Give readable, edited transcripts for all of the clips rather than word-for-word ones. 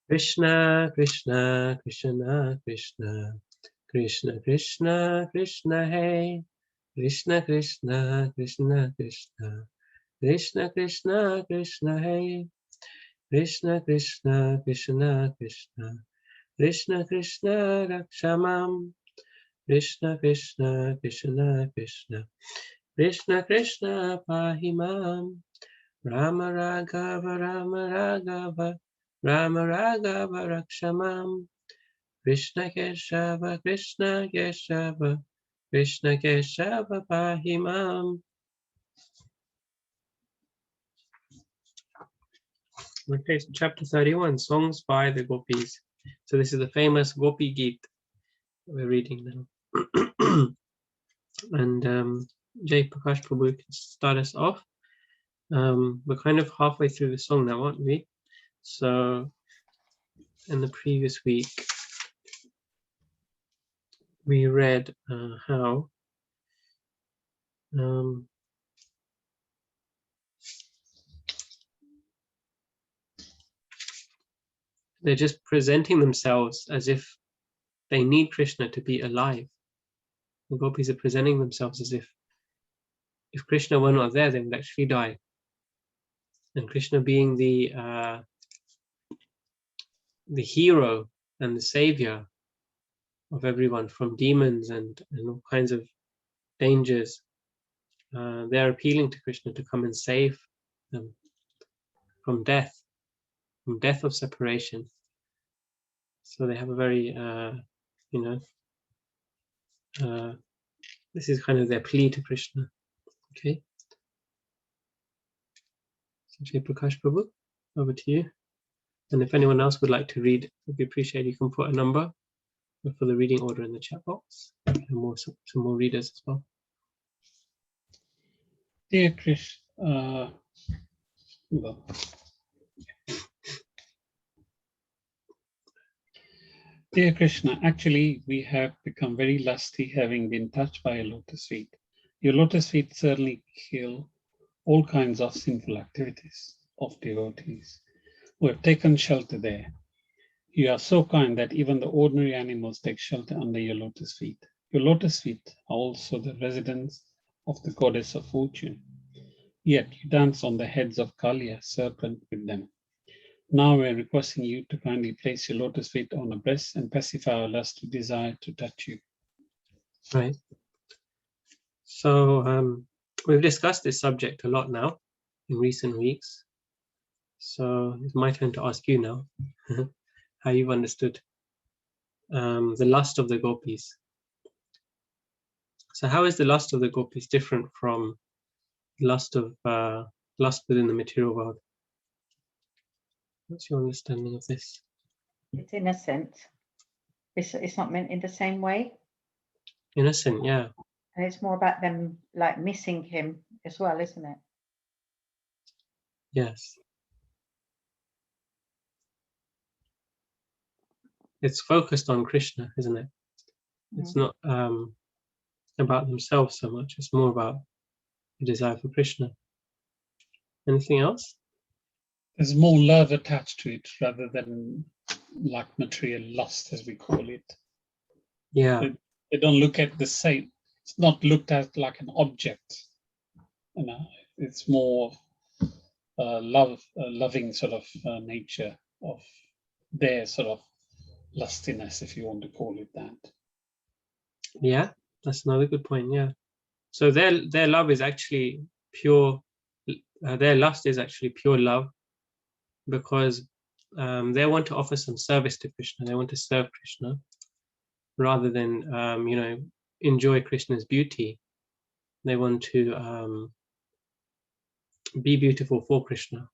Krishna, Krishna, Krishna, Krishna, Krishna, Krishna, Krishna, Hey, Krishna, Krishna, Krishna, Krishna, Krishna, Krishna, Krishna, Hey, Krishna, Krishna, Krishna, Krishna, Krishna, Krishna, Rakshamam, Krishna, Krishna, Krishna, Krishna, Krishna, Krishna, Pahimam, Rama Raghava, Rama Raghava, Rama Raghava, Rakshamam, Krishna Keshava, Krishna Keshava, Krishna Keshava, Pahimam. Okay, so chapter 31, Songs by the Gopis. So this is the famous Gopi Geet we're reading now. And Jay Prakash Prabhu can start us off. We're kind of halfway through the song now, aren't we? So in the previous week, we read how they're just presenting themselves as if they need Krishna to be alive. The gopis are presenting themselves as if Krishna were not there, they would actually die. And Krishna being the hero and the savior of everyone from demons and all kinds of dangers, they're appealing to Krishna to come and save them from death of separation. So they have a very, this is kind of their plea to Krishna. Okay. So Jay Prakash Prabhu, over to you. And if anyone else would like to read, we'd appreciate you can put a number for the reading order in the chat box. And some more readers as well. Dear Krishna, Dear Krishna, actually we have become very lusty having been touched by a lotus feet. Your lotus feet certainly kill all kinds of sinful activities of devotees who have taken shelter there. You are so kind that even the ordinary animals take shelter under your lotus feet. Your lotus feet are also the residence of the goddess of fortune. Yet you dance on the heads of Kaliya, serpent, with them. Now we are requesting you to kindly place your lotus feet on our breasts and pacify our lusty desire to touch you. Right. So we've discussed this subject a lot now in recent weeks. So it's my turn to ask you now how you've understood the lust of the gopis. So how is the lust of the gopis different from lust within the material world? What's your understanding of this? It's innocent. It's not meant in the same way. Innocent, yeah. And it's more about them like missing him as well, isn't it? Yes. It's focused on Krishna, isn't it? It's not about themselves so much. It's more about the desire for Krishna. Anything else? There's more love attached to it rather than like material lust, as we call it. Yeah. They don't look at the same. It's not looked at like an object. You know, it's more loving sort of nature of their sort of lustiness, if you want to call it that. Yeah, that's another good point. Yeah. So their love is actually pure. Their lust is actually pure love, because they want to offer some service to Krishna. They want to serve Krishna rather than enjoy Krishna's beauty. They want to be beautiful for Krishna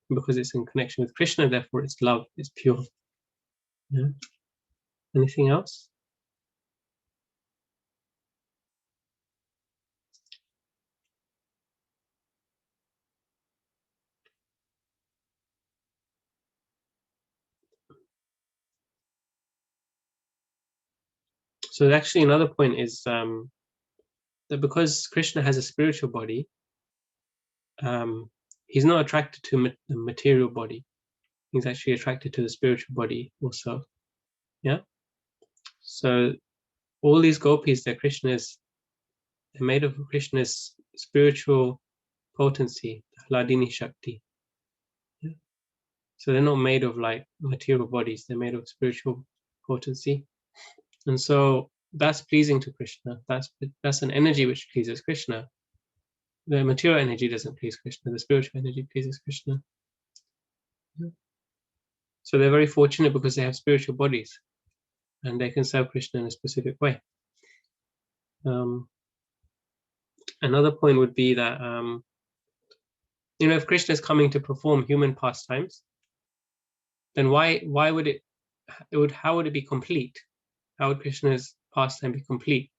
because it's in connection with Krishna. Therefore, it's love. It's pure. Yeah. Anything else? So actually another point is that because Krishna has a spiritual body, he's not attracted to the material body. he's actually attracted to the spiritual body also. Yeah. So all these gopis, they're made of Krishna's spiritual potency, Hladini Shakti. Yeah. So they're not made of like material bodies, they're made of spiritual potency. And so that's pleasing to Krishna. That's an energy which pleases Krishna. The material energy doesn't please Krishna, the spiritual energy pleases Krishna. Yeah. So they're very fortunate because they have spiritual bodies and they can serve Krishna in a specific way. Another point would be that if Krishna is coming to perform human pastimes, then how would it be complete? How would Krishna's pastime be complete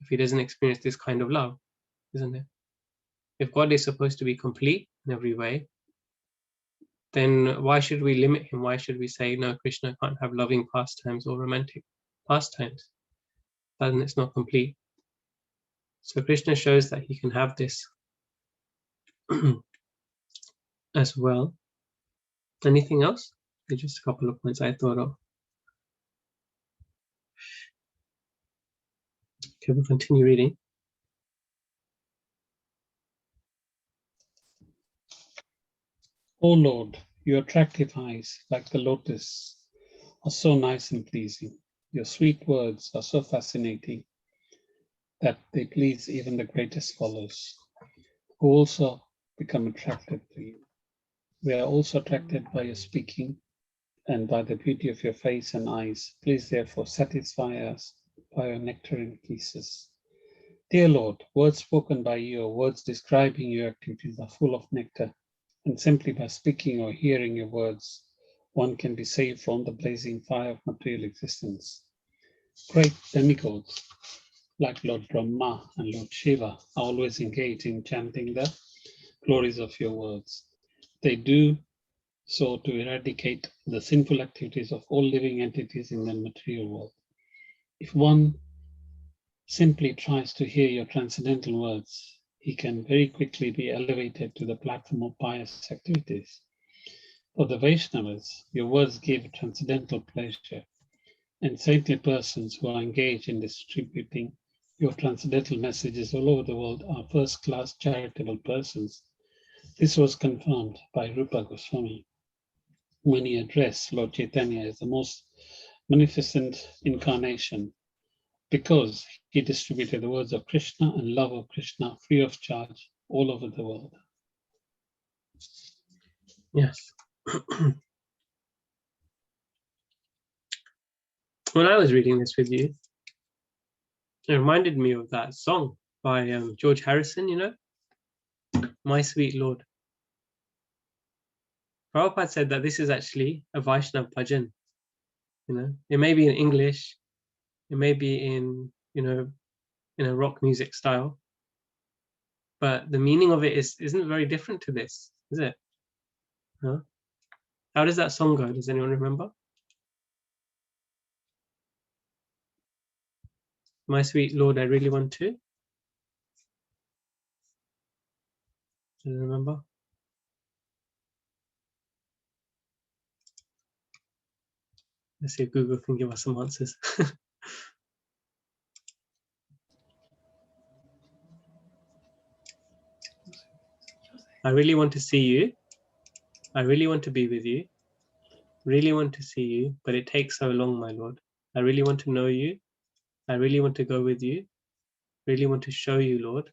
if he doesn't experience this kind of love, isn't it? If God is supposed to be complete in every way, then why should we limit him? Why should we say, no, Krishna can't have loving pastimes or romantic pastimes? Then it's not complete. So Krishna shows that he can have this as well. Anything else? Just a couple of points I thought of. Okay, we'll continue reading. O Lord, your attractive eyes, like the lotus, are so nice and pleasing. Your sweet words are so fascinating that they please even the greatest scholars, who also become attracted to you. We are also attracted by your speaking and by the beauty of your face and eyes. Please therefore satisfy us by your nectarine kisses. Dear Lord, words spoken by you or words describing your activities are full of nectar, and simply by speaking or hearing your words, one can be saved from the blazing fire of material existence. Great demigods like Lord Brahma and Lord Shiva are always engaged in chanting the glories of your words. They do so to eradicate the sinful activities of all living entities in the material world. If one simply tries to hear your transcendental words, he can very quickly be elevated to the platform of pious activities. For the Vaishnavas, your words give transcendental pleasure, and saintly persons who are engaged in distributing your transcendental messages all over the world are first-class charitable persons. This was confirmed by Rupa Goswami when he addressed Lord Chaitanya as the most magnificent incarnation, because he distributed the words of Krishna and love of Krishna free of charge all over the world. Yes. When I was reading this with you, it reminded me of that song by George Harrison, My Sweet Lord. Prabhupada said that this is actually a Vaishnava bhajan. It may be in English, it may be in a rock music style, but the meaning of it isn't very different to this, is it? Huh? How does that song go? Does anyone remember? My sweet Lord, I really want to. Do you remember? Let's see if Google can give us some answers. I really want to see you. I really want to be with you. Really want to see you, but it takes so long, my Lord. I really want to know you. I really want to go with you. Really want to show you, Lord,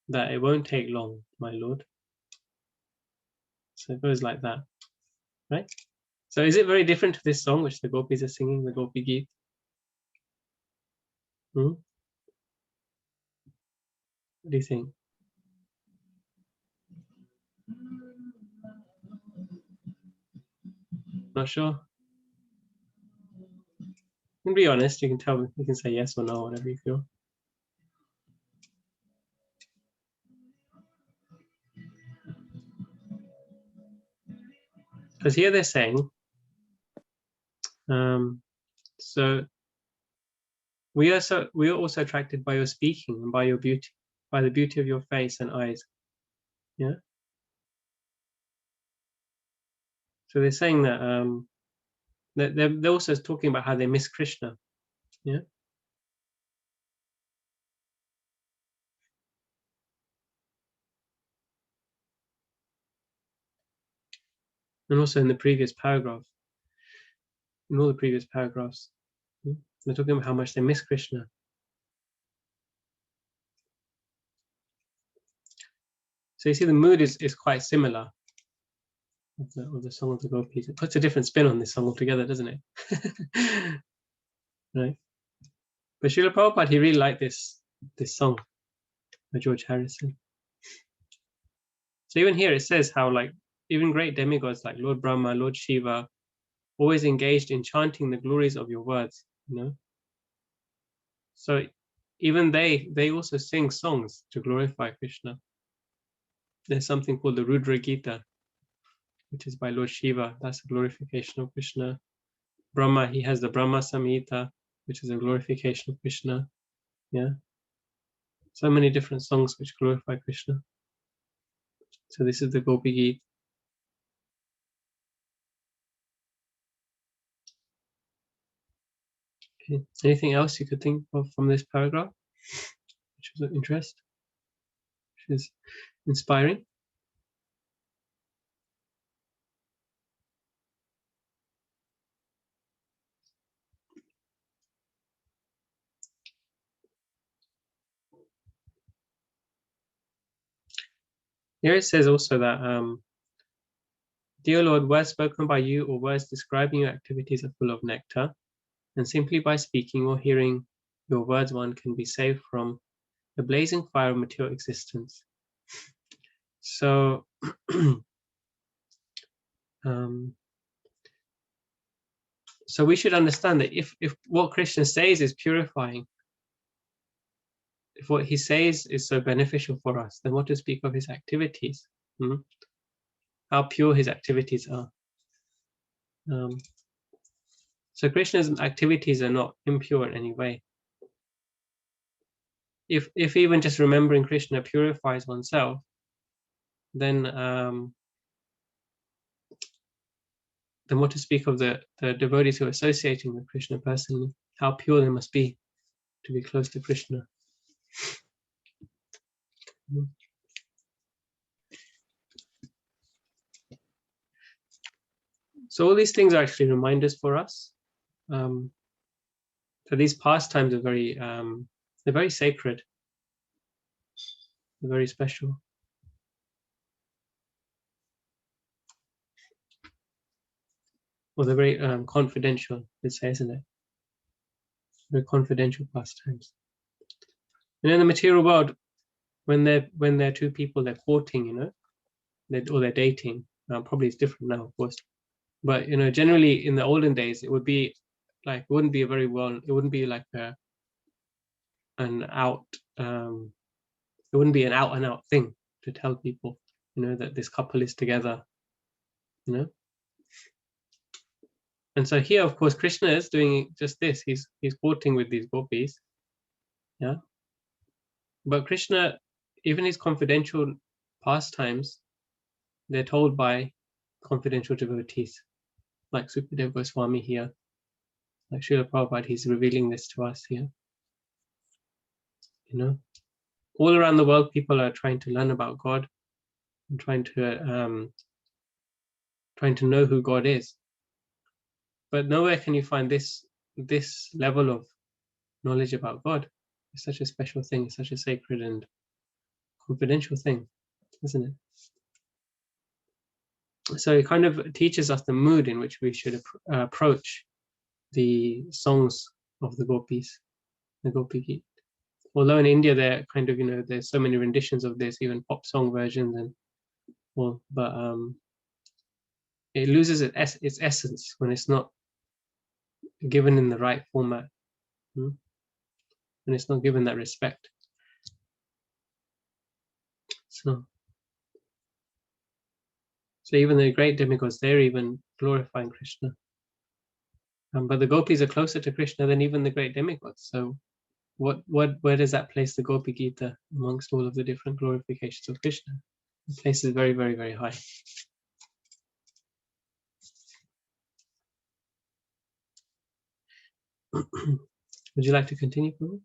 that it won't take long, my Lord. So it goes like that, right? So is it very different to this song which the gopis are singing, the Gopi Geet? What do you think? Not sure? You can be honest, you can tell me, you can say yes or no, whatever you feel. Because here they're saying, so we are also attracted by your speaking and by your beauty, by the beauty of your face and eyes. Yeah. So they're saying that they're also talking about how they miss Krishna. Yeah. And also in the previous paragraph, in all the previous paragraphs, they're talking about how much they miss Krishna. So you see, the mood is quite similar of the song of the gopis. It puts a different spin on this song altogether, doesn't it? Right. But Srila Prabhupada, he really liked this song by George Harrison. So even here it says how, like, even great demigods like Lord Brahma, Lord Shiva, always engaged in chanting the glories of your words, you know. So even they also sing songs to glorify Krishna. There's something called the Rudra Gita, which is by Lord Shiva. That's a glorification of Krishna. Brahma, he has the Brahma Samhita, which is a glorification of Krishna. Yeah. So many different songs which glorify Krishna. So this is the Gopi Gita. Okay. Anything else you could think of from this paragraph, which was of interest, which is inspiring? Here it says also that, dear Lord, words spoken by you or words describing your activities are full of nectar, and simply by speaking or hearing your words one can be saved from the blazing fire of material existence. So so we should understand that if what Krishna says is purifying, if what he says is so beneficial for us, then what to speak of his activities? How pure his activities are. So Krishna's activities are not impure in any way. If even just remembering Krishna purifies oneself, then what to speak of the devotees who are associating with Krishna personally? How pure they must be to be close to Krishna. So all these things are actually reminders for us. So these pastimes are they're very sacred. They're very special. Well, they're very confidential, let's say, isn't it? Very confidential pastimes. And in the material world, when they're two people, they're courting, you know, or they're dating. Probably it's different now, of course. But you know, generally in the olden days, it would be like, it wouldn't be like an out. It wouldn't be an out and out thing to tell people, you know, that this couple is together, you know. And so here, of course, Krishna is doing just this. He's courting with these gopis, yeah. But Krishna, even his confidential pastimes, they're told by confidential devotees, like Sukadeva Goswami here, like Srila Prabhupada. He's revealing this to us here. You know, all around the world, people are trying to learn about God and trying to know who God is. But nowhere can you find this level of knowledge about God. It's such a special thing, it's such a sacred and confidential thing, isn't it? So it kind of teaches us the mood in which we should approach the songs of the gopis, the Gopi Gita. Although in India they're kind of, you know, there's so many renditions of this, even pop song versions, and but it loses its essence when it's not given in the right format, when it's not given that respect. So even the great demigods, they're even glorifying Krishna. But the gopis are closer to Krishna than even the great demigods. So where does that place the Gopi Gita amongst all of the different glorifications of Krishna? It places very, very, very high. Would you like to continue, Prabhu?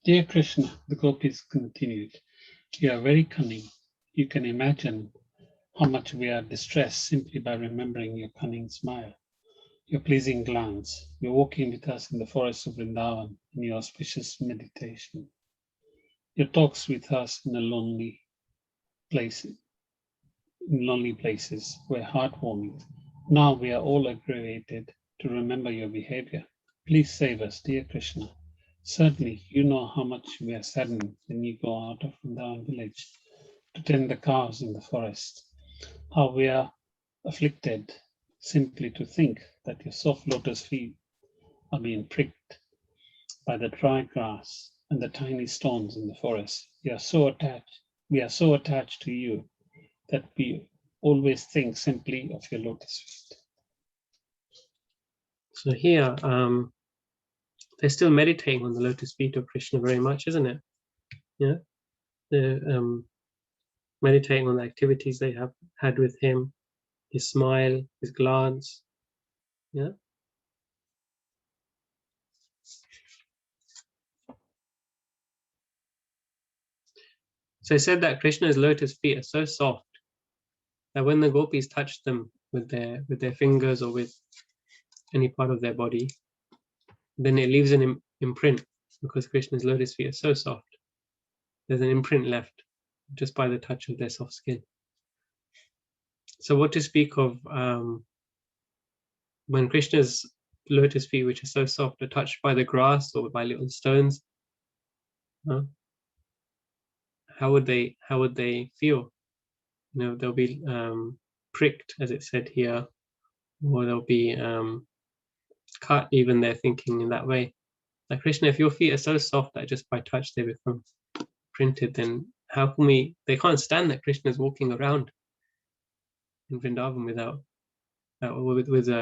Dear Krishna, the gopis continued, you are very cunning. You can imagine how much we are distressed simply by remembering your cunning smile, your pleasing glance, your walking with us in the forest of Vrindavan, in your auspicious meditation, your talks with us in lonely places were heartwarming. Now we are all aggravated to remember your behavior. Please save us, dear Krishna. Certainly, you know how much we are saddened when you go out of Vrindavan village to tend the cows in the forest, how we are afflicted simply to think that your soft lotus feet are being pricked by the dry grass and the tiny stones in the forest. We are so attached to you that we always think simply of your lotus feet. So here, they're still meditating on the lotus feet of Krishna very much, isn't it? Yeah, they're meditating on the activities they have had with him, his smile, his glance. Yeah. So it said that Krishna's lotus feet are so soft that when the gopis touch them with their fingers or with any part of their body, then it leaves an imprint, because Krishna's lotus feet are so soft. There's an imprint left just by the touch of their soft skin. So what to speak of when Krishna's lotus feet, which are so soft, are touched by the grass or by little stones? How would they feel? You know, they'll be pricked, as it said here, or they'll be cut. Even they're thinking in that way. Like, Krishna, if your feet are so soft that just by touch they become printed, then how can we? They can't stand that Krishna is walking around in Vrindavan with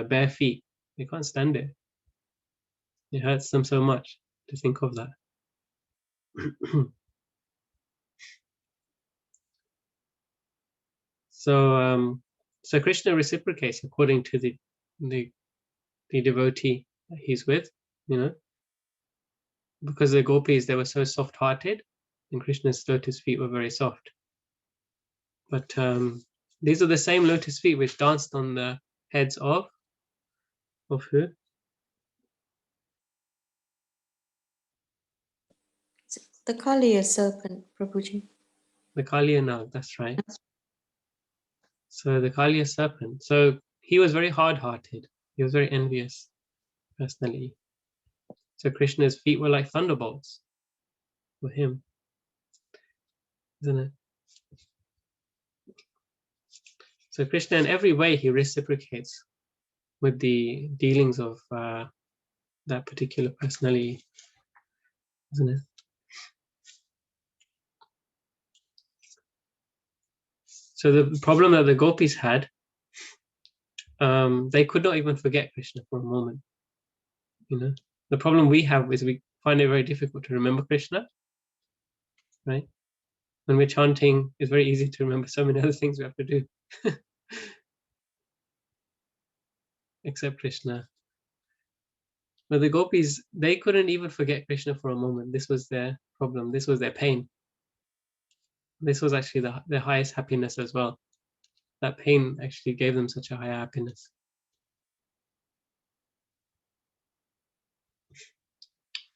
bare feet. They can't stand it. It hurts them so much to think of that. So Krishna reciprocates according to the devotee that he's with, you know, because the gopis, they were so soft-hearted, and Krishna's lotus feet were very soft. But these are the same lotus feet which danced on the heads of who? The Kaliya serpent, Prabhuji. The Kaliya Nag, that's right. So the Kaliya serpent. So he was very hard-hearted. He was very envious personally. So Krishna's feet were like thunderbolts for him, isn't it? So Krishna, in every way, he reciprocates with the dealings of that particular personality, isn't it? So the problem that the gopis had, they could not even forget Krishna for a moment. You know, the problem we have is we find it very difficult to remember Krishna, right? When we're chanting, it's very easy to remember so many other things we have to do, except Krishna. But the gopis, they couldn't even forget Krishna for a moment. This was their problem. This was their pain. This was actually their highest happiness as well. That pain actually gave them such a high happiness.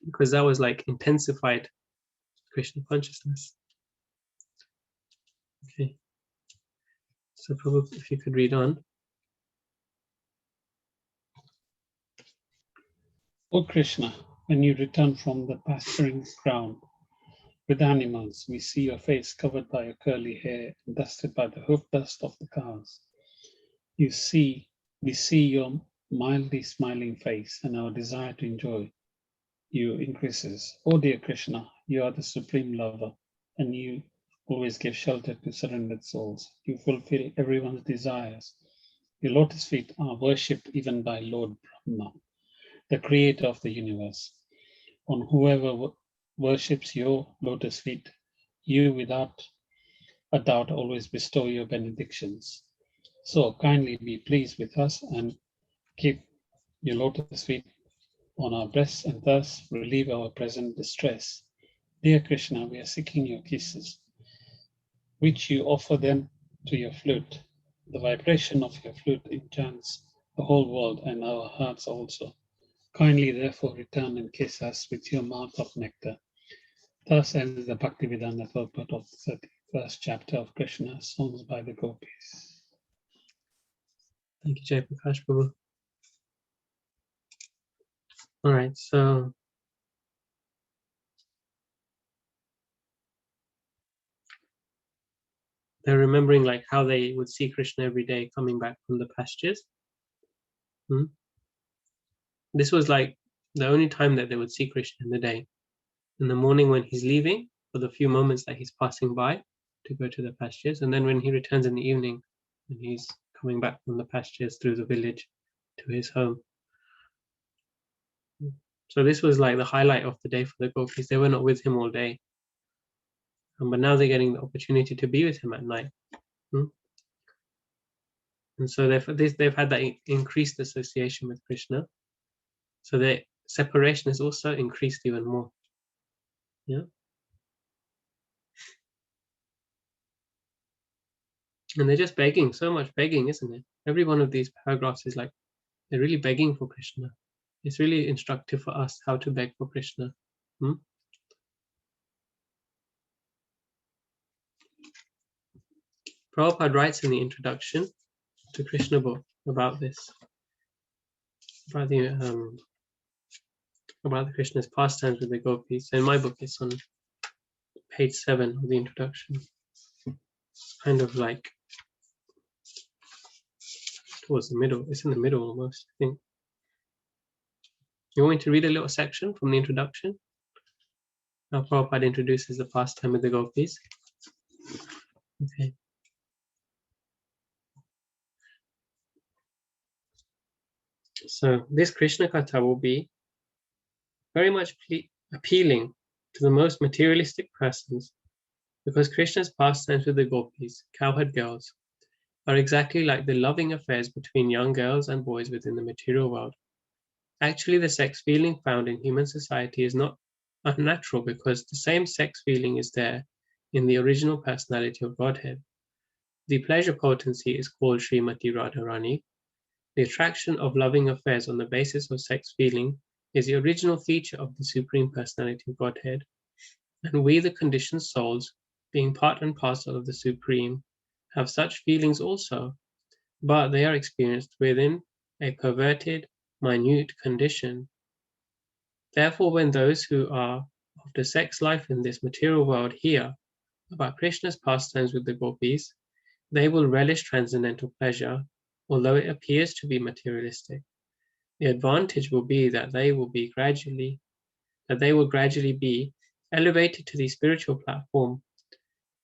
Because that was like intensified Krishna consciousness. Okay. So Prabhu, if you could read on. O Krishna, when you return from the pasturing ground with animals, we see your face covered by your curly hair and dusted by the hoof dust of the cows. We see your mildly smiling face, and our desire to enjoy you increases. O dear Krishna, you are the supreme lover, and you always give shelter to surrendered souls. You fulfill everyone's desires. Your lotus feet are worshipped even by Lord Brahma, the creator of the universe. On whoever worships your lotus feet, you without a doubt always bestow your benedictions. So kindly be pleased with us and keep your lotus feet on our breasts and thus relieve our present distress. Dear Krishna, we are seeking your kisses, which you offer them to your flute. The vibration of your flute enchants the whole world and our hearts also. Kindly therefore return and kiss us with your mouth of nectar. Thus ends the Bhaktivedanta purport of the 31st chapter of Krishna, songs by the gopis. Thank you, Jai Prakash Prabhu. All right, so they're remembering like how they would see Krishna every day coming back from the pastures. This was like the only time that they would see Krishna in the day. In the morning when he's leaving, for the few moments that he's passing by to go to the pastures, and then when he returns in the evening, when he's coming back from the pastures through the village to his home. So this was like the highlight of the day for the gopis. They were not with him all day, but now they're getting the opportunity to be with him at night. And so they've had that increased association with Krishna. So their separation is also increased even more. Yeah. And they're just begging, so much begging, isn't it? Every one of these paragraphs is like, they're really begging for Krishna. It's really instructive for us how to beg for Krishna. Prabhupada writes in the introduction to Krishna Book about this, about the Krishna's pastimes with the gopis. In my book, it's on page 7 of the introduction. It's kind of like towards the middle. It's in the middle almost, I think. You want me to read a little section from the introduction? Now Prabhupada introduces the pastime with the gopis. Okay. So this Krishna Katha will be very much appealing to the most materialistic persons, because Krishna's pastimes with the gopis, cowherd girls, are exactly like the loving affairs between young girls and boys within the material world. Actually, the sex feeling found in human society is not unnatural, because the same sex feeling is there in the original personality of Godhead. The pleasure potency is called Srimati Radharani. The attraction of loving affairs on the basis of sex feeling is the original feature of the Supreme Personality of Godhead. And we, the conditioned souls, being part and parcel of the Supreme, have such feelings also, but they are experienced within a perverted, minute condition. Therefore, when those who are of the sex life in this material world hear about Krishna's pastimes with the gopis, they will relish transcendental pleasure, although it appears to be materialistic. The advantage will be that they will gradually be elevated to the spiritual platform.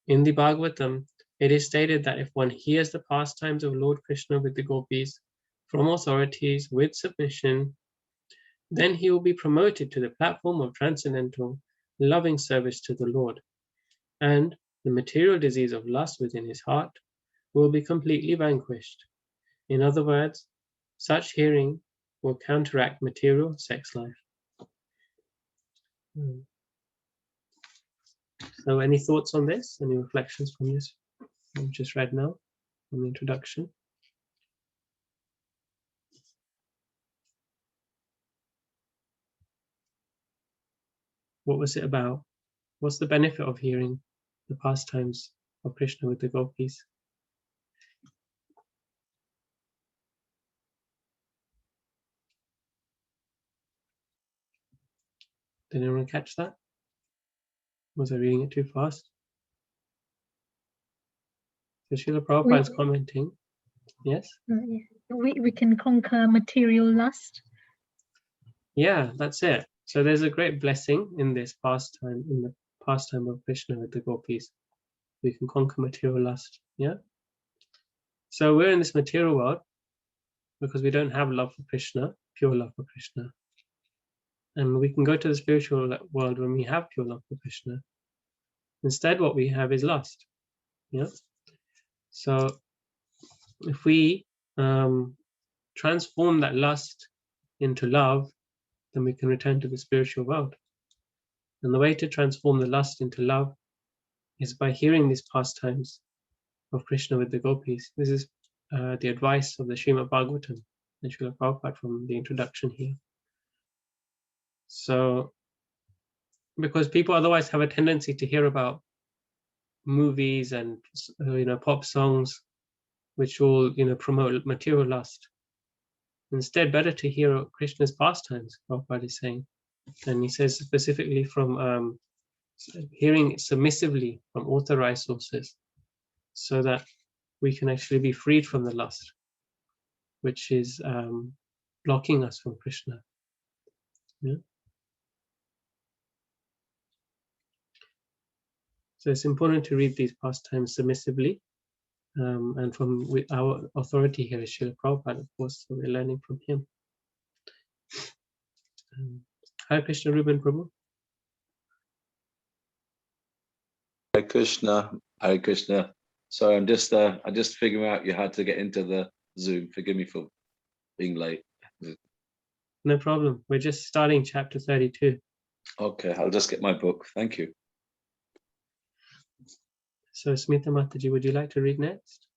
In the Bhagavatam, it is stated that if one hears the pastimes of Lord Krishna with the gopis from authorities with submission, then he will be promoted to the platform of transcendental, loving service to the Lord, and the material disease of lust within his heart will be completely vanquished. In other words, such hearing will counteract material sex life. So any thoughts on this? Any reflections from this we just read now from the introduction? What was it about? What's the benefit of hearing the pastimes of Krishna with the gopis? Did anyone catch that? Was I reading it too fast? So Srila Prabhupada is commenting. Yes? We can conquer material lust. Yeah, that's it. So there's a great blessing in this pastime, in the pastime of Krishna with the gopis. We can conquer material lust. Yeah. So we're in this material world because we don't have love for Krishna, pure love for Krishna. And we can go to the spiritual world when we have pure love for Krishna. Instead, what we have is lust. Yeah. So if we transform that lust into love, then we can return to the spiritual world. And the way to transform the lust into love is by hearing these pastimes of Krishna with the gopis. This is the advice of the Srimad Bhagavatam, and Srila Prabhupada from the introduction here. So, because people otherwise have a tendency to hear about movies and pop songs, which all promote material lust. Instead, better to hear Krishna's pastimes, Prabhupada is saying. And he says specifically from hearing submissively from authorized sources, so that we can actually be freed from the lust, which is blocking us from Krishna. Yeah? So it's important to read these pastimes submissively, and from our authority here is Srila Prabhupada, of course, so we're learning from him. Hare Krishna, Ruben Prabhu. Hare Krishna, Hare Krishna. Sorry, I'm just figuring out you had to get into the Zoom. Forgive me for being late. No problem. We're just starting chapter 32. Okay, I'll just get my book. Thank you. So Smita Mataji, would you like to read next?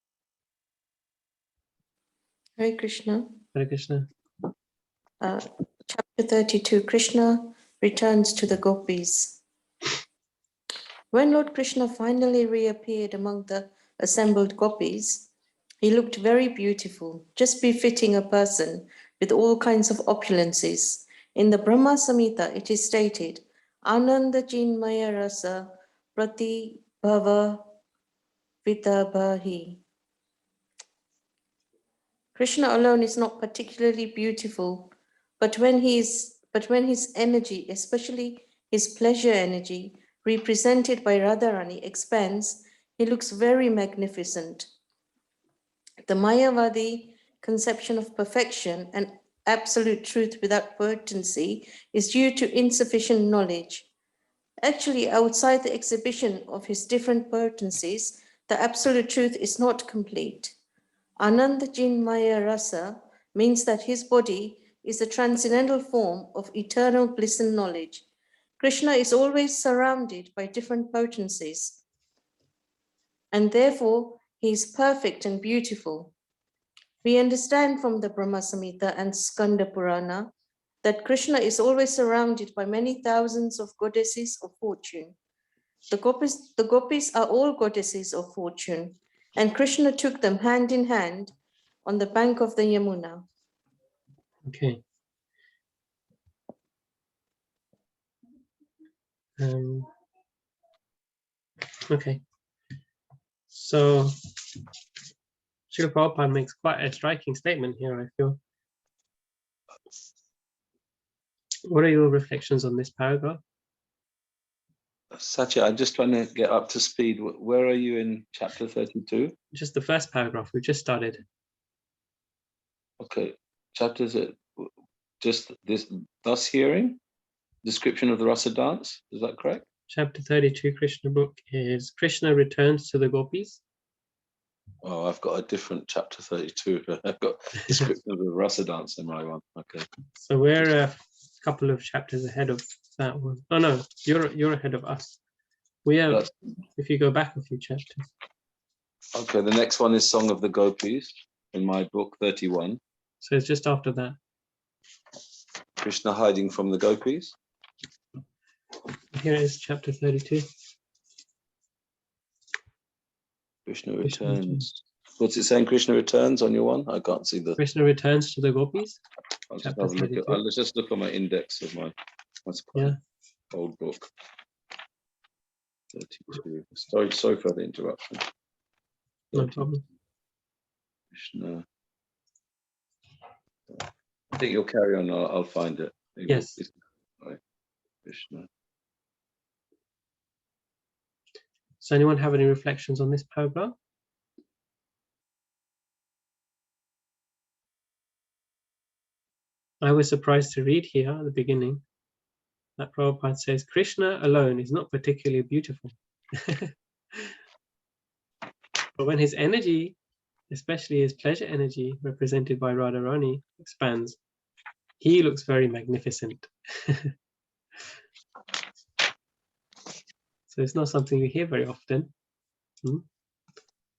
Hare Krishna. Hare Krishna. Chapter 32, Krishna returns to the gopis. When Lord Krishna finally reappeared among the assembled gopis, he looked very beautiful, just befitting a person with all kinds of opulences. In the Brahma Samhita, it is stated, Ananda Jinmaya Rasa Prati Bhava Vitabhahi. Krishna alone is not particularly beautiful, but when his energy, especially his pleasure energy, represented by Radharani, expands, he looks very magnificent. The Mayavadi conception of perfection and absolute truth without potency is due to insufficient knowledge. Actually, outside the exhibition of his different potencies, the absolute truth is not complete. Ananda Jinmaya Rasa means that his body is a transcendental form of eternal bliss and knowledge. Krishna is always surrounded by different potencies, and therefore he is perfect and beautiful. We understand from the Brahma Samhita and Skanda Purana that Krishna is always surrounded by many thousands of goddesses of fortune. The gopis are all goddesses of fortune, and Krishna took them hand in hand on the bank of the Yamuna. Okay. Okay. So Srila Prabhupada makes quite a striking statement here, I feel. What are your reflections on this paragraph? Satya, I'm just trying to get up to speed. Where are you in chapter 32? Just the first paragraph, we just started. Okay, chapters just this, thus hearing, description of the rasa dance, is that correct? Chapter 32, Krishna book, is Krishna returns to the gopis. Oh, I've got a different chapter 32. I've got description of the rasa dance in my one. Okay. So we're a couple of chapters ahead of that one. Oh no, you're ahead of us. We have, if you go back a few chapters. Okay, the next one is Song of the Gopis in my book 31. So it's just after that. Krishna hiding from the gopis. Here is chapter 32. Krishna returns. What's it saying? Krishna returns on your one? I can't see the. Krishna returns to the gopis. I'll just have a look at. Let's just look at my index of my. Yeah. Old book. 32. Sorry for the interruption. No problem. Krishna. I think you'll carry on. I'll find it. Yes. Right. Krishna. So anyone have any reflections on this paragraph? I was surprised to read here at the beginning that Prabhupada says Krishna alone is not particularly beautiful. But when his energy especially his pleasure energy represented by Radharani, expands, he looks very magnificent. So it's not something you hear very often.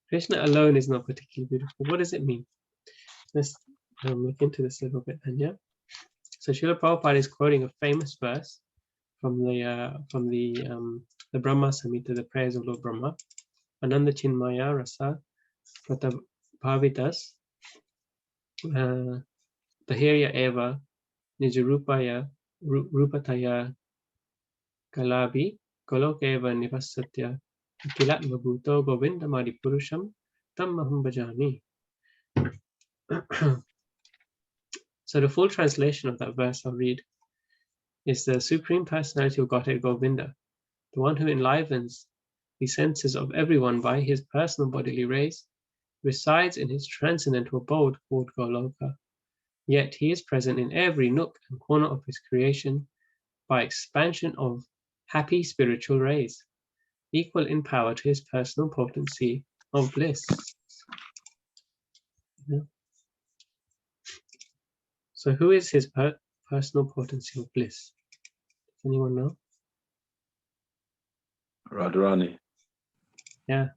Krishna alone is not particularly beautiful. What does it mean? Let's look into this a little bit then, yeah? So Srila Prabhupada is quoting a famous verse from the Brahma Samhita, the prayers of Lord Brahma. Ananda Chinmaya Rasa Pratabhavitas Tahirya Eva Nijarupaya Rupataya Kalabi Golokeva Nivasatya Kilatma Bhuto Govindamadi Purusham Tam Maham Bhajami. So the full translation of that verse I'll read is the Supreme Personality of Godhead Govinda, the one who enlivens the senses of everyone by his personal bodily rays, resides in his transcendental abode called Goloka. Yet he is present in every nook and corner of his creation by expansion of happy spiritual rays, equal in power to his personal potency of bliss. Yeah. So who is his personal potency of bliss? Does anyone know? Radharani. Yeah.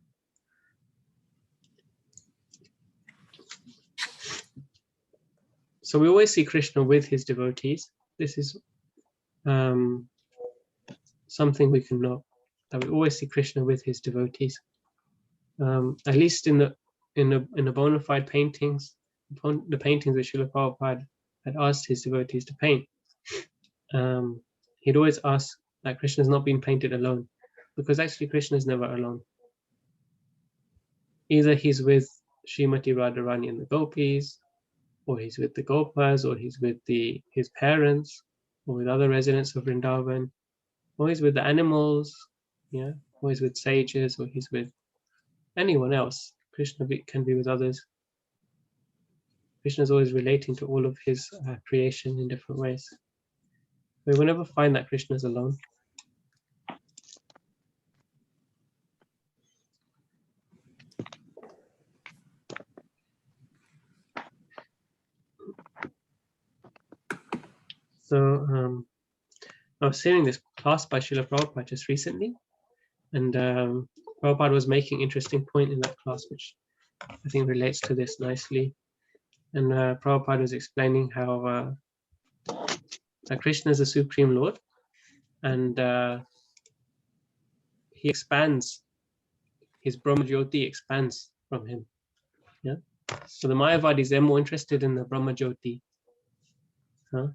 So we always see Krishna with his devotees. This is something we can know, that we always see Krishna with his devotees. At least in the bona fide paintings, the paintings that Srila Prabhupada had asked his devotees to paint, he'd always ask that Krishna is not being painted alone, because actually Krishna is never alone. Either he's with Srimati Radharani and the gopis, or he's with the gopas, or he's with his parents, or with other residents of Vrindavan, or he's with the animals, yeah, or he's with sages, or he's with anyone else. Krishna can be with others. Krishna is always relating to all of his creation in different ways. We will never find that Krishna is alone. So I was seeing this class by Srila Prabhupada just recently, and Prabhupada was making an interesting point in that class, which I think relates to this nicely. And Prabhupada was explaining how Krishna is the Supreme Lord, and he expands, his Brahma Jyoti expands from him. Yeah. So the Mayavadis, they're more interested in the Brahma Jyoti. Huh?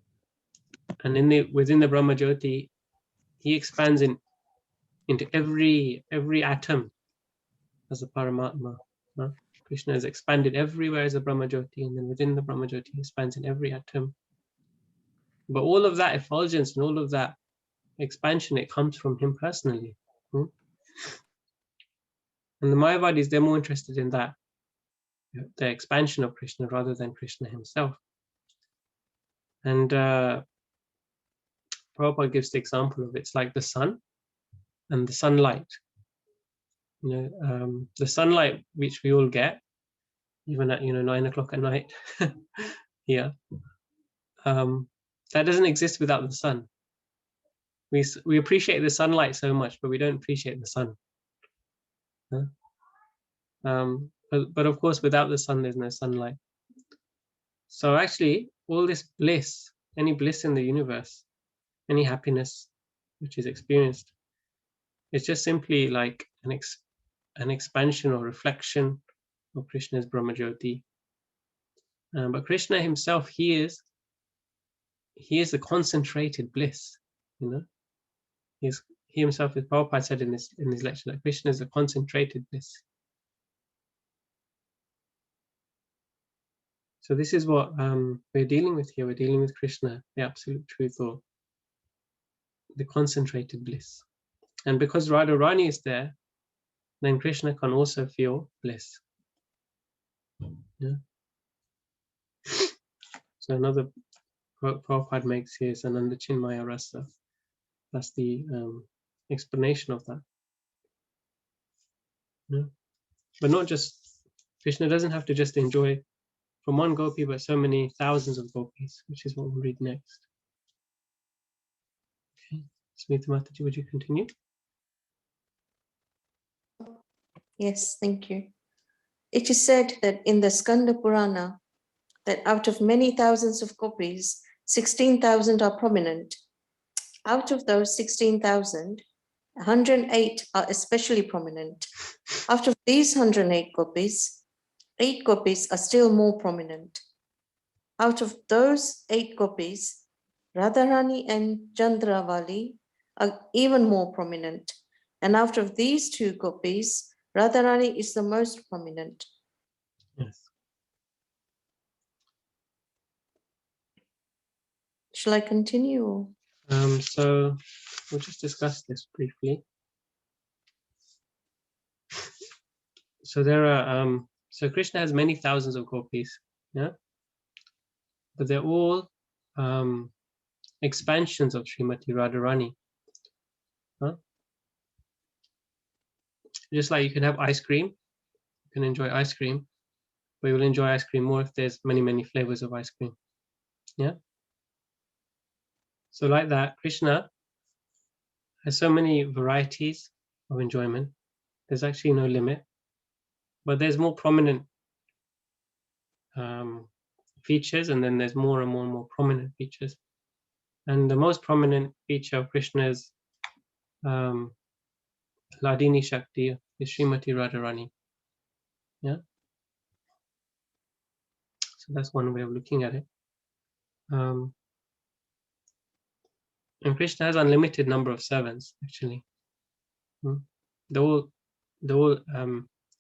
And within the Brahma Jyoti, he expands into every atom as a Paramatma. Huh? Krishna is expanded everywhere as a Brahma Jyoti, and then within the Brahma Jyoti, he expands in every atom. But all of that effulgence and all of that expansion, it comes from him personally. And the Mayavadis, they're more interested in that, the expansion of Krishna rather than Krishna himself. And Prabhupada gives the example of it's like the sun and the sunlight. The sunlight which we all get, even at 9 o'clock at night here, that doesn't exist without the sun. We appreciate the sunlight so much, but we don't appreciate the sun. But of course, without the sun, there's no sunlight. So actually, all this bliss, any bliss in the universe, any happiness which is experienced, it's just simply like an expansion or reflection of Krishna's Brahma Jyoti. But Krishna himself, he is the concentrated bliss. He himself, as Prabhupada said in his lecture, that Krishna is a concentrated bliss. So this is what we're dealing with here. We're dealing with Krishna, the absolute truth, or the concentrated bliss. And because Radharani is there, then Krishna can also feel bliss. Yeah. So another quote Prabhupada makes here is Ananda Chinmaya Rasa. That's the explanation of that. Yeah. But not just Krishna doesn't have to just enjoy from one gopi, but so many thousands of gopis, which is what we'll read next. Okay, Smita Mataji, would you continue? Yes, thank you. It is said that in the Skanda Purana, that out of many thousands of gopis, 16,000 are prominent. Out of those 16,000, 108 are especially prominent. Out of these 108 gopis, 8 gopis are still more prominent. Out of those 8 gopis, Radharani and Chandravali are even more prominent. And out of these 2 gopis, Radharani is the most prominent. Yes. Shall I continue? So we'll just discuss this briefly. So there are so Krishna has many thousands of gopis, yeah, but they're all expansions of Srimati Radharani. Huh? Just like you can have ice cream, you can enjoy ice cream, but you will enjoy ice cream more if there's many flavors of ice cream. Yeah. So like that, Krishna has so many varieties of enjoyment. There's actually no limit, but there's more prominent features, and then there's more and more prominent features. And the most prominent feature of Krishna is Ladini Shakti, is Srimati Radharani. Yeah. So that's one way of looking at it. And Krishna has unlimited number of servants, actually. They're all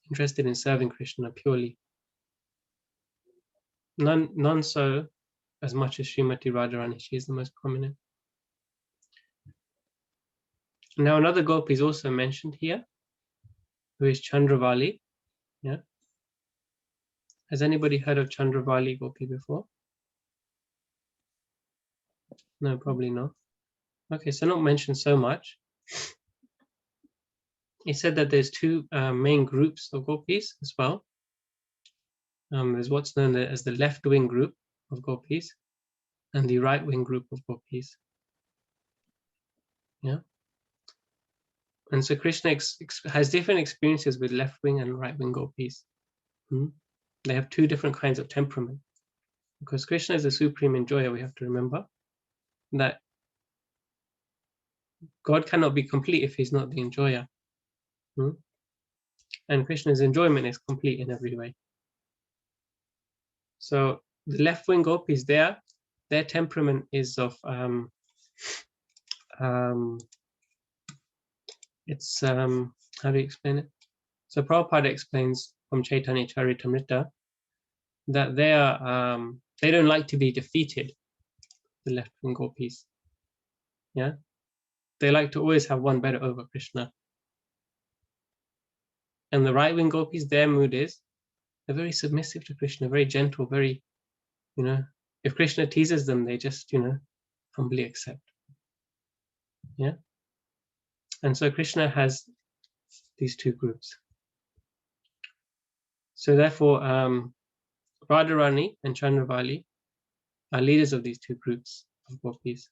interested in serving Krishna purely. None so as much as Srimati Radharani. She is the most prominent. Now another gopi is also mentioned here, who is Chandravali. Yeah. Has anybody heard of Chandravali gopi before? No, probably not. Okay, so not mentioned so much. He said that there's 2 main groups of gopis as well. There's what's known as the left-wing group of gopis and the right-wing group of gopis. Yeah. And so Krishna has different experiences with left-wing and right-wing gopis. They have 2 different kinds of temperament. Because Krishna is the supreme enjoyer, we have to remember that God cannot be complete if he's not the enjoyer. And Krishna's enjoyment is complete in every way. So the left-wing gopis, their temperament is of it's how do you explain it? So Prabhupada explains from Chaitanya Charitamrita that they don't like to be defeated, the left-wing gopis. Yeah, they like to always have one better over Krishna. And the right-wing gopis, their mood is they're very submissive to Krishna, very gentle, very, if Krishna teases them, they just, humbly accept. Yeah. And so Krishna has these 2 groups. So therefore, Radharani and Chandravali are leaders of these 2 groups of gopis,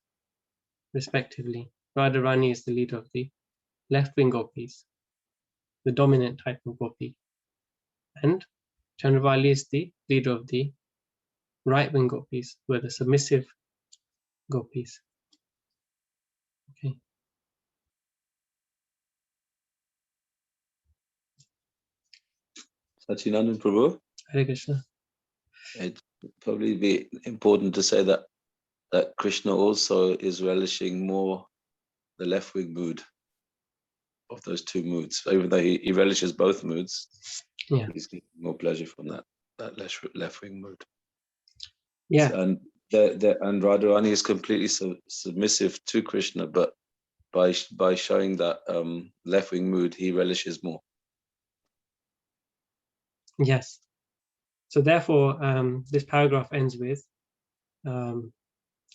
respectively. Radharani is the leader of the left-wing gopis, the dominant type of gopi. And Chandravali is the leader of the right-wing gopis, who are the submissive gopis. Okay. Sachinandan Prabhu, Hare Krishna. it'd probably be important to say that Krishna also is relishing more the left-wing mood of those 2 moods. Even though he relishes both moods, Yeah. he's getting more pleasure from that left-wing mood. Yeah. And Radharani is completely submissive to Krishna, but by showing that left-wing mood, he relishes more. Yes. So therefore, this paragraph ends with,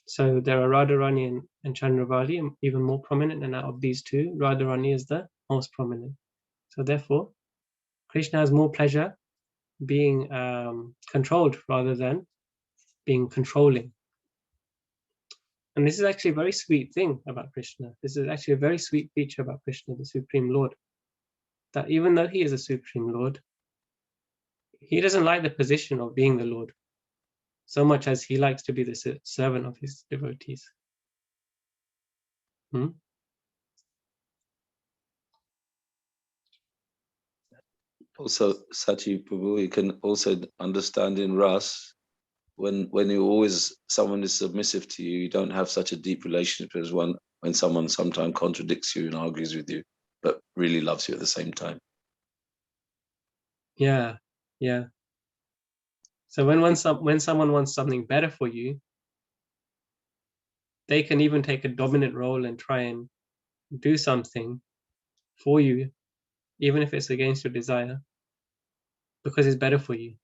so there are Radharani and Chandravali, even more prominent, and out of these 2, Radharani is the most prominent. So therefore, Krishna has more pleasure being controlled rather than being controlling. And this is actually a very sweet thing about Krishna. This is actually a very sweet feature about Krishna, the Supreme Lord, that even though he is a Supreme Lord, he doesn't like the position of being the Lord so much as he likes to be the servant of his devotees. Also, Sachi Prabhu, you can also understand in Ras, when someone is submissive to you, you don't have such a deep relationship as when someone sometimes contradicts you and argues with you, but really loves you at the same time. Yeah, yeah. So when someone wants something better for you, they can even take a dominant role and try and do something for you, even if it's against your desire, because it's better for you.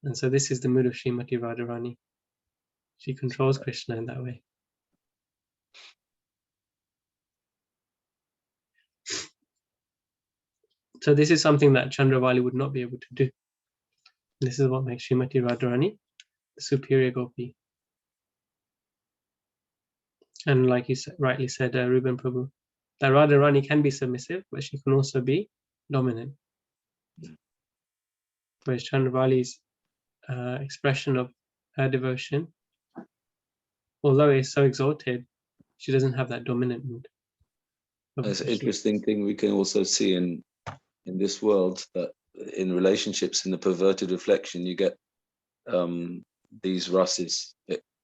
And so this is the mood of Srimati Radharani. She controls Krishna in that way. So this is something that Chandravali would not be able to do. This is what makes Srimati Radharani the superior gopi. And like you rightly said, Ruben Prabhu, that Radharani can be submissive, but she can also be dominant. Whereas Chandravali's expression of her devotion, although it's so exalted, she doesn't have that dominant mood. That's an interesting thing we can also see in this world, that in relationships, in the perverted reflection, you get these rases,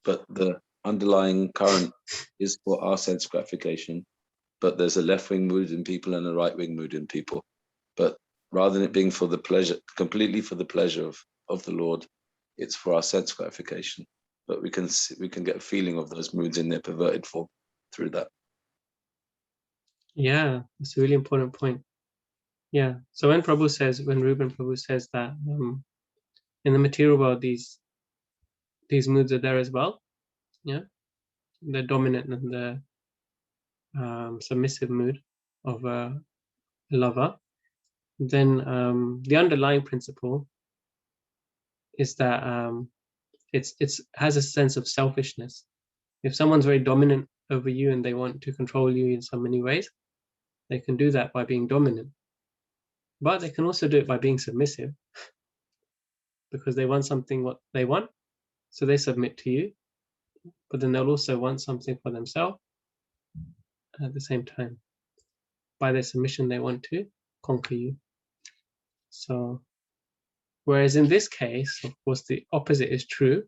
but the underlying current is for our sense gratification, but there's a left-wing mood in people and a right-wing mood in people. But rather than it being for the pleasure, completely for the pleasure of the Lord, it's for our sense gratification. But we can get a feeling of those moods in their perverted form through that. Yeah, it's a really important point. Yeah. So when Ruben Prabhu says that in the material world, these moods are there as well. Yeah, the dominant and the submissive mood of a lover. Then the underlying principle is that it has a sense of selfishness. If someone's very dominant over you and they want to control you in so many ways, they can do that by being dominant. But they can also do it by being submissive, because they want something what they want, so they submit to you. But then they'll also want something for themselves at the same time. By their submission, they want to conquer you. So, whereas in this case, of course, the opposite is true.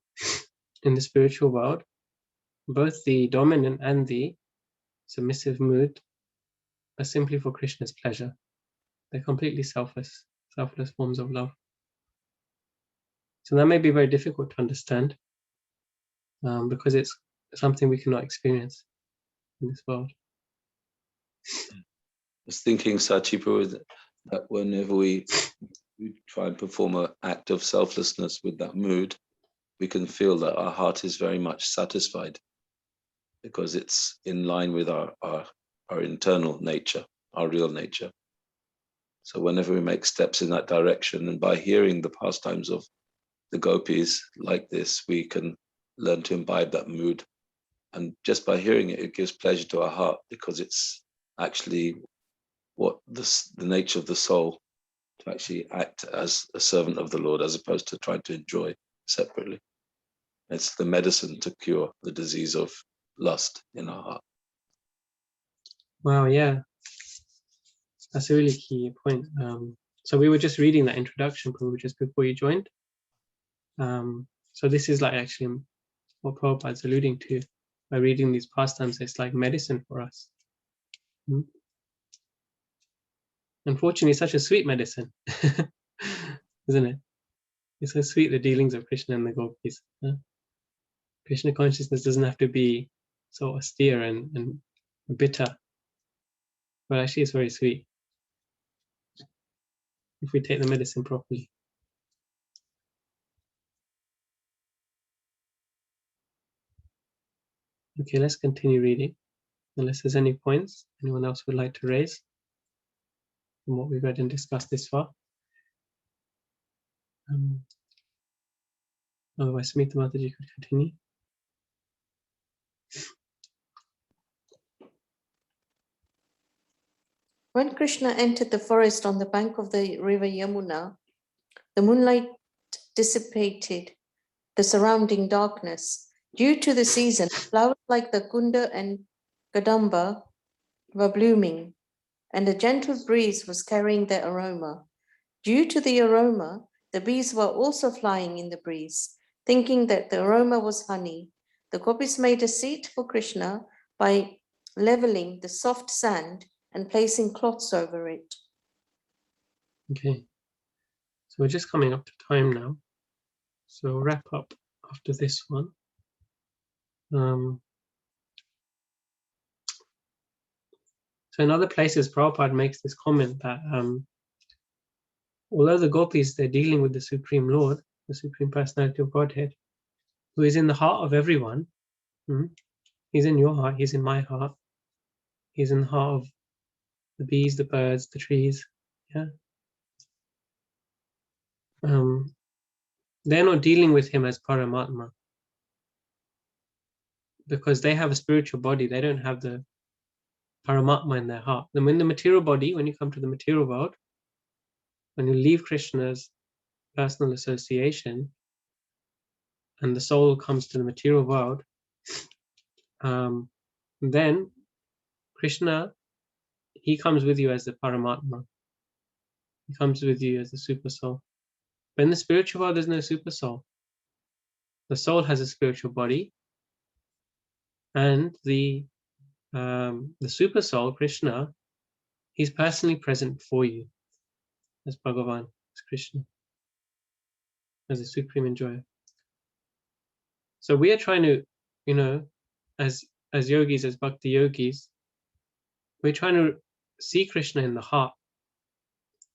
In the spiritual world, both the dominant and the submissive mood are simply for Krishna's pleasure. They're completely selfless forms of love. So that may be very difficult to understand, because it's something we cannot experience in this world. I was thinking, Sachipu, that whenever we try and perform an act of selflessness with that mood, we can feel that our heart is very much satisfied, because it's in line with our internal nature, our real nature. So whenever we make steps in that direction, and by hearing the pastimes of the gopis like this, we can learn to imbibe that mood. And just by hearing it, it gives pleasure to our heart, because it's actually what the nature of the soul, to actually act as a servant of the Lord, as opposed to trying to enjoy separately. It's the medicine to cure the disease of lust in our heart. Wow, yeah. That's a really key point. So we were just reading that introduction just before you joined. So this is like actually what Prabhupada's alluding to. By reading these pastimes, it's like medicine for us. Unfortunately, it's such a sweet medicine, isn't it? It's so sweet, the dealings of Krishna and the gopis. Krishna consciousness doesn't have to be so austere and bitter, but actually it's very sweet if we take the medicine properly. Okay, let's continue reading, unless there's any points anyone else would like to raise from what we've read and discussed this far. Otherwise, Smita Mataji could continue. When Krishna entered the forest on the bank of the river Yamuna, the moonlight dissipated the surrounding darkness. Due to the season, flowers like the Kunda and Kadamba were blooming, and a gentle breeze was carrying their aroma. Due to the aroma, the bees were also flying in the breeze, thinking that the aroma was honey. The gopis made a seat for Krishna by leveling the soft sand and placing cloths over it. Okay, so we're just coming up to time now. So we'll wrap up after this one. So in other places, Prabhupada makes this comment that although the gopis, they're dealing with the Supreme Lord, the Supreme Personality of Godhead, who is in the heart of everyone. He's in your heart, he's in my heart, he's in the heart of the bees, the birds, the trees. Yeah. They're not dealing with him as Paramatma because they have a spiritual body. They don't have the Paramatma in their heart. Then when the material body, when you come to the material world, when you leave Krishna's personal association and the soul comes to the material world, then Krishna, he comes with you as the Paramatma. He comes with you as the super soul. But in the spiritual world, there's no super soul. The soul has a spiritual body, and the super soul, Krishna, he's personally present for you as Bhagavan, as Krishna, as a supreme enjoyer. So we are trying to, you know, as yogis, as bhakti yogis, we're trying to see Krishna in the heart.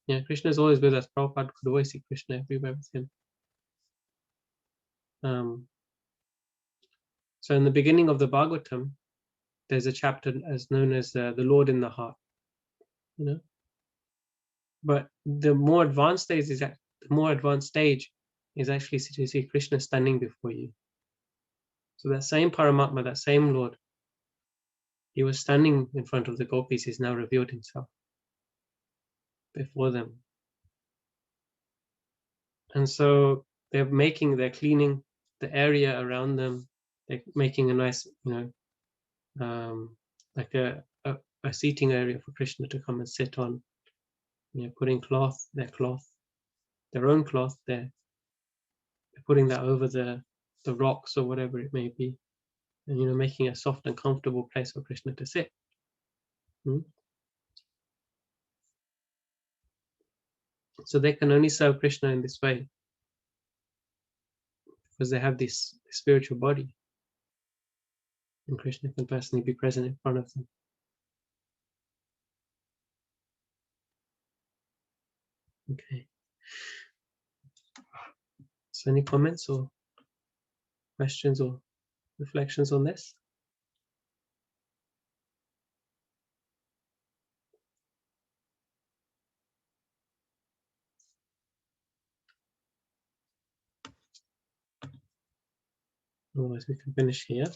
Yeah, Krishna is always with us. Prabhupada could always see Krishna everywhere with him. So in the beginning of the Bhagavatam, there's a chapter as known as the Lord in the heart. You know, but the more advanced stage is actually to see Krishna standing before you. So that same Paramatma, that same Lord, he was standing in front of the gopis. He's now revealed himself before them. And so they're cleaning the area around them. They're making a nice, you know, like a seating area for Krishna to come and sit on. You know, putting their own cloth there. They're putting that over the rocks or whatever it may be, and, you know, making a soft and comfortable place for Krishna to sit. So they can only serve Krishna in this way because they have this spiritual body, and Krishna can personally be present in front of them. Okay. So any comments or questions or reflections on this? Otherwise we can finish here.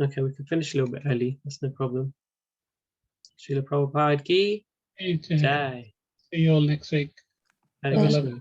Okay, we can finish a little bit early. That's no problem. Srila Prabhupada ki Hey, Jai. jai. See you all next week. Hare Have a Krishna. lovely